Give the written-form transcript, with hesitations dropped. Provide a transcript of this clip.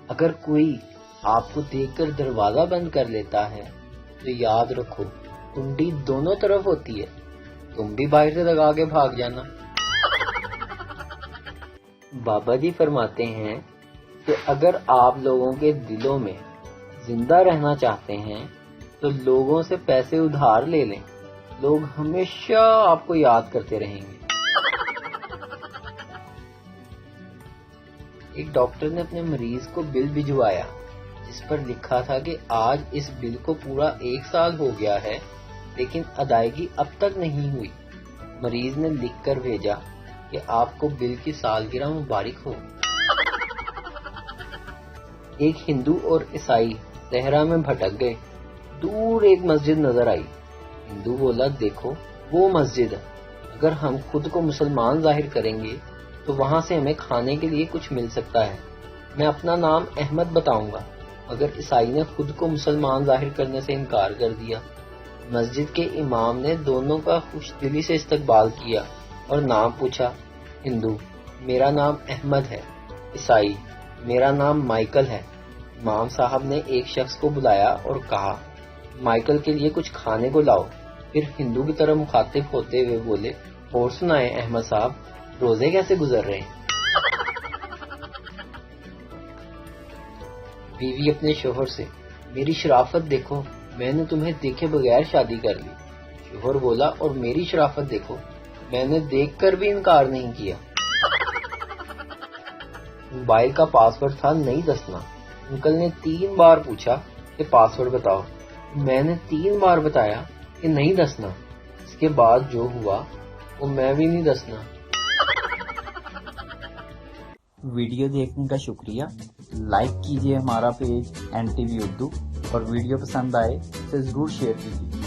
اگر کوئی آپ کو دیکھ کر دروازہ بند کر لیتا ہے تو یاد رکھو کنڈی دونوں طرف ہوتی ہے، تم بھی باہر سے لگا کے بھاگ جانا۔ بابا جی فرماتے ہیں کہ اگر آپ لوگوں کے دلوں میں زندہ رہنا چاہتے ہیں تو لوگوں سے پیسے ادھار لے لیں، لوگ ہمیشہ آپ کو یاد کرتے رہیں گے۔ ایک ڈاکٹر نے اپنے مریض کو بل بھجوایا جس پر لکھا تھا کہ آج اس بل کو پورا 1 سال ہو گیا ہے لیکن ادائیگی اب تک نہیں ہوئی۔ مریض نے لکھ کر بھیجا کہ آپ کو بل کی سالگرہ مبارک ہو۔ ایک ہندو اور عیسائی صحرا میں بھٹک گئے، دور ایک مسجد نظر آئی۔ ہندو بولا، دیکھو وہ مسجد ہے، اگر ہم خود کو مسلمان ظاہر کریں گے تو وہاں سے ہمیں کھانے کے لیے کچھ مل سکتا ہے، میں اپنا نام احمد بتاؤں گا۔ مگر عیسائی نے خود کو مسلمان ظاہر کرنے سے انکار کر دیا۔ مسجد کے امام نے دونوں کا خوش دلی سے استقبال کیا اور نام پوچھا۔ ہندو، میرا نام احمد ہے۔ عیسائی، میرا نام مائیکل ہے۔ امام صاحب نے ایک شخص کو بلایا اور کہا، مائیکل کے لیے کچھ کھانے کو لاؤ۔ پھر ہندو کی طرف مخاطب ہوتے ہوئے بولے، اور سنائیں احمد صاحب، روزے کیسے گزر رہے ہیں؟ بیوی اپنے شوہر سے، میری شرافت دیکھو، میں نے تمہیں دیکھے بغیر شادی کر لی۔ شوہر بولا، اور میری شرافت دیکھو، میں نے دیکھ کر بھی انکار نہیں کیا۔ موبائل کا پاس ورڈ تھا نہیں دسنا۔ انکل نے 3 بار پوچھا کہ پاس ورڈ بتاؤ، میں نے 3 بار بتایا کہ نہیں دسنا۔ اس کے بعد جو ہوا وہ میں بھی نہیں دسنا۔ ویڈیو دیکھنے کا شکریہ۔ لائک کیجیے ہمارا پیج NTV اردو، اور ویڈیو پسند آئے تو ضرور شیئر کیجیے۔